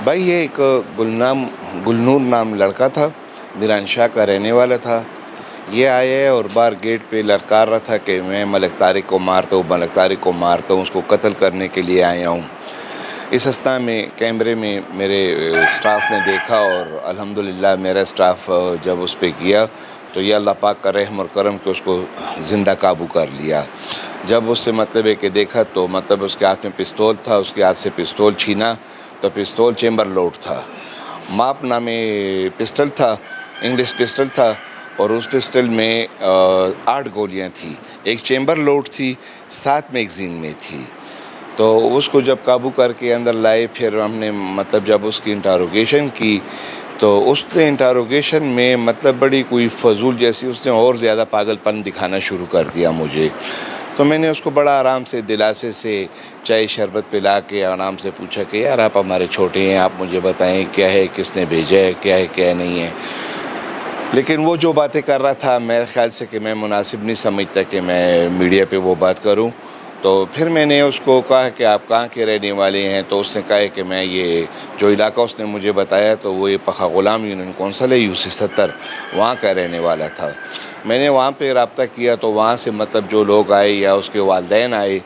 भाई ये एक गुलनूर नाम लड़का था, मिरान शाह का रहने वाला था। ये आया और बाहर गेट पे ललकार रहा था कि मैं मलिक तारिक को मारता हूँ, मलिक तारिक को मारता हूँ, उसको कत्ल करने के लिए आया हूँ। इस अवस्था में कैमरे में मेरे स्टाफ ने देखा और अल्हम्दुलिल्लाह मेरा स्टाफ जब उस पर किया तो ये अल्लाह पाक का रहम और करम कि उसको ज़िंदा काबू कर लिया। जब उससे मतलब है कि देखा तो मतलब उसके हाथ में पिस्तौल था, उसके हाथ से पिस्तौल छीना तो पिस्तौल चेम्बर लोड था। माप नामे पिस्टल था, इंग्लिश पिस्टल था और उस पिस्टल में 8 गोलियां थी, एक चेम्बर लोड थी, 7 मैगज़ीन में थी। तो उसको जब काबू करके अंदर लाए फिर हमने मतलब जब उसकी इंटरोगेशन की तो उसने इंटरोगेशन में मतलब बड़ी कोई फजूल जैसी उसने और ज़्यादा पागलपन दिखाना शुरू कर दिया मुझे। तो मैंने उसको बड़ा आराम से दिलासे से चाय शरबत पिला के आराम से पूछा कि यार आप हमारे छोटे हैं, आप मुझे बताएं क्या है, किसने भेजा है, क्या नहीं है। लेकिन वो जो बातें कर रहा था मेरे ख़्याल से कि मैं मुनासिब नहीं समझता कि मैं मीडिया पे वो बात करूं। तो फिर मैंने उसको कहा कि आप कहाँ के रहने वाले हैं, तो उसने कहा कि मैं ये जो इलाका उसने मुझे बताया तो वो ये पखा ग़ुलाम यूनियन कौंसल है यूसी 70 वहाँ का रहने वाला था। मैंने वहाँ पे रब्ता किया तो वहाँ से मतलब जो लोग आए या उसके वालिदैन आए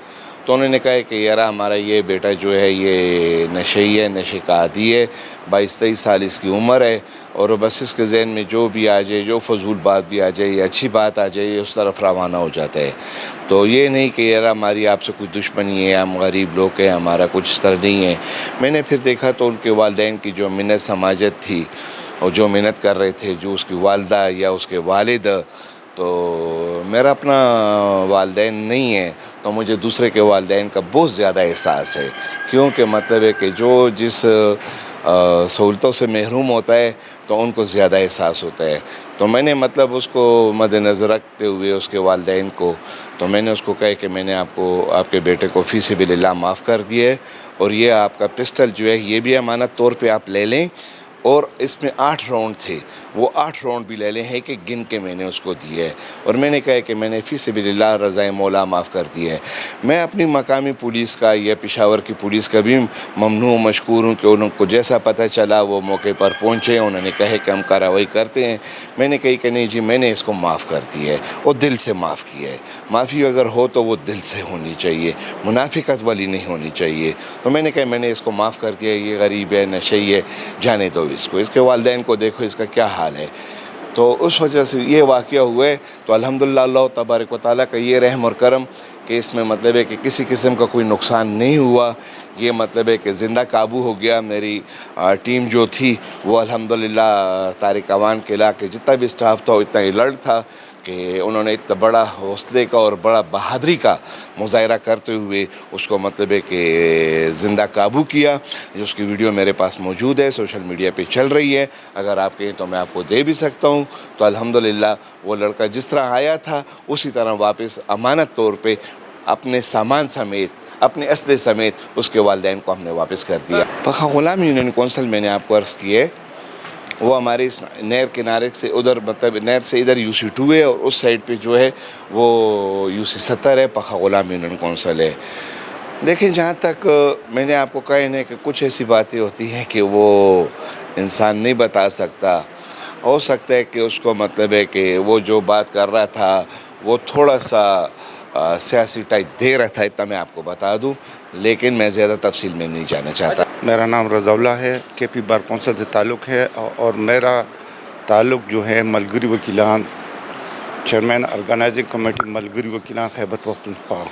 तो उन्होंने कहा कि यार हमारा ये बेटा जो है ये नशेई है, नशे का आदी है, 22-23 साल इसकी उम्र है और बस इसके ज़हन में जो भी आ जाए, जो फजूल बात भी आ जाए या अच्छी बात आ जाए उस तरफ रवाना हो जाता है। तो ये नहीं कि यार हमारी आपसे कोई दुश्मनी है, हम गरीब लोग हैं, हमारा कुछ इस तरह नहीं है। मैंने फिर देखा तो उनके वालिदैन की जो मिन्नत समाजत थी और जो मेहनत कर रहे थे, जो उसकी वालदा या उसके वालिद, तो मेरा अपना वालिदैन नहीं है तो मुझे दूसरे के वालिदैन का बहुत ज़्यादा एहसास है, क्योंकि मतलब है कि जो जिस सहूलतों से महरूम होता है तो उनको ज़्यादा एहसास होता है। तो मैंने मतलब उसको मद्देनज़र रखते हुए उसके वालिदैन को तो मैंने उसको कहा कि मैंने आपको आपके बेटे को फ़ी सबिलिल्लाह माफ़ कर दिया है और ये आपका पिस्टल जो है ये भी अमानत तौर पे आप ले लें और इसमें 8 राउंड थे, वो 8 राउंड भी ले लें हैं कि गिन के मैंने उसको दिए है। और मैंने कहा कि मैंने फ़ी सबिलिल्लाह रज़ाए मौला माफ़ कर दिया है। मैं अपनी मकामी पुलिस का या पेशावर की पुलिस का भी ममनू मशकूर हूँ कि उनको जैसा पता चला वो मौके पर पहुँचे, उन्होंने कहे कि हम कार्रवाई करते हैं। मैंने कही कि नहीं जी मैंने इसको माफ़ कर दिया है और दिल से माफ़ किया है। माफ़ी अगर हो तो वो दिल से होनी चाहिए, मुनाफिकत वाली नहीं होनी चाहिए। तो मैंने कहा मैंने इसको माफ़ कर दिया, ये गरीब है, नशेई है, जाने दो इसको, इसके वालिदैन को देखो इसका क्या हाल है। तो उस वजह से ये वाक़या हुए तो अल्हम्दुलिल्लाह अल्लाह तबारक व तआला का ये रहम और करम कि इसमें मतलब है कि किसी किस्म का कोई नुकसान नहीं हुआ। ये मतलब है कि ज़िंदा काबू हो गया। मेरी टीम जो थी वो अल्हम्दुलिल्लाह तारिक अवान के इलाके जितना भी स्टाफ था इतना अलर्ट था कि उन्होंने इतना बड़ा हौसले का और बड़ा बहादुरी का मुज़ाहिरा करते हुए उसको मतलब है कि ज़िंदा काबू किया। उसकी वीडियो मेरे पास मौजूद है, सोशल मीडिया पे चल रही है, अगर आप कहें तो मैं आपको दे भी सकता हूँ। तो अल्हम्दुलिल्लाह वो लड़का जिस तरह आया था उसी तरह वापस अमानत तौर पे अपने सामान समेत, अपने असले समेत उसके वालिदैन को हमने वापस कर दिया। पखा ग़ुलाम यूनियन कौंसिल मैंने आपको अर्ज़ की है, वो हमारे इस नहर किनारे से उधर मतलब नहर से इधर यूसी 2 है और उस साइड पे जो है वो यूसी 70 है, पखा ग़ुलाम यूनियन कौंसिल है। देखिए जहाँ तक मैंने आपको कहा है कि कुछ ऐसी बातें होती हैं कि वो इंसान नहीं बता सकता। हो सकता है कि उसको मतलब है कि वो जो बात कर रहा था वो थोड़ा सा सियासी टाइप दे रहा था, इतना मैं आपको बता दूं, लेकिन मैं ज़्यादा तफसील में नहीं जाना चाहता। मेरा नाम रज़ौला है, केपी बार कौंसिल से ताल्लुक़ है और मेरा ताल्लुक़ जो है Malgari Wakilan chairman organising committee Malgari Wakilan Khyber Pakhtunkhwa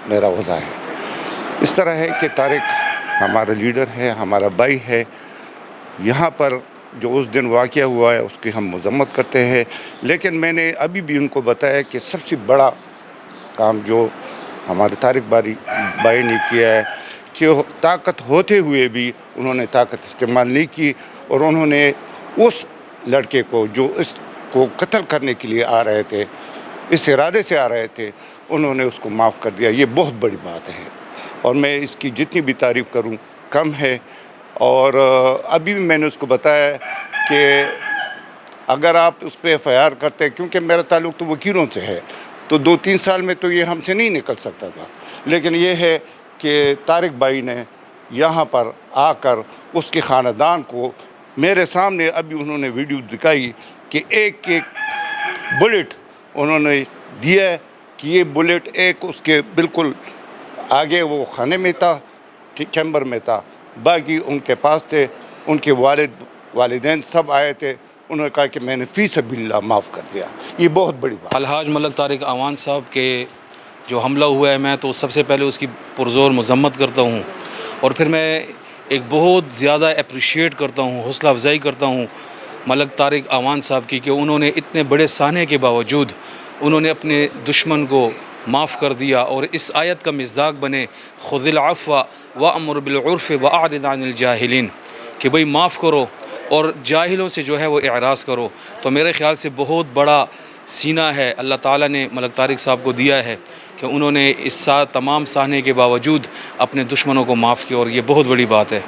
मेरा ओहदा है। इस तरह है कि तारिक हमारा लीडर है, हमारा भाई है। यहाँ पर जो उस दिन वाक़या हुआ है उसकी हम मज़म्मत करते हैं, लेकिन मैंने अभी भी उनको बताया कि सबसे बड़ा काम जो हमारे तारिक भाई ने किया है कि ताकत होते हुए भी उन्होंने ताकत इस्तेमाल नहीं की और उन्होंने उस लड़के को जो इसको कत्ल करने के लिए आ रहे थे, इस इरादे से आ रहे थे, उन्होंने उसको माफ़ कर दिया। ये बहुत बड़ी बात है और मैं इसकी जितनी भी तारीफ़ करूं कम है। और अभी भी मैंने उसको बताया कि अगर आप उस पर FIR करते, क्योंकि मेरा ताल्लुक़ तो वकीलों से है, तो 2-3 साल में तो ये हमसे नहीं निकल सकता था। लेकिन ये है कि तारिक भाई ने यहाँ पर आकर उसके ख़ानदान को मेरे सामने अभी उन्होंने वीडियो दिखाई कि एक एक बुलेट उन्होंने दिया है कि ये बुलेट एक उसके बिल्कुल आगे वो खाने में था, चैम्बर में था, बाकी उनके पास थे। उनके वालिदैन सब आए थे, उन्होंने कहा कि मैंने फ़ी सबिल्लाह माफ़ कर दिया। ये बहुत बड़ी बात। अलहाज मलक तारिक अवान साहब के जो हमला हुआ है, मैं तो सबसे पहले उसकी पुरज़ोर मज़म्मत करता हूँ और फिर मैं एक बहुत ज़्यादा अप्रिशिएट करता हूँ, हौसला अफजाई करता हूँ मलक तारिक अवान साहब की कि उन्होंने इतने बड़े साने के बावजूद उन्होंने अपने दुश्मन को माफ़ कर दिया और इस आयत का मिज़दाक बने खुज़िल अफ़्व वअमुर बिल उर्फ़ वअरिद अनिल जाहिलीन, कि भाई माफ़ करो और जाहिलों से जो है वो एराज़ करो। तो मेरे ख़्याल से बहुत बड़ा सीना है अल्लाह ताला ने मलक तारिक साहब को दिया है कि उन्होंने इस तमाम सहने के बावजूद अपने दुश्मनों को माफ़ किया और ये बहुत बड़ी बात है।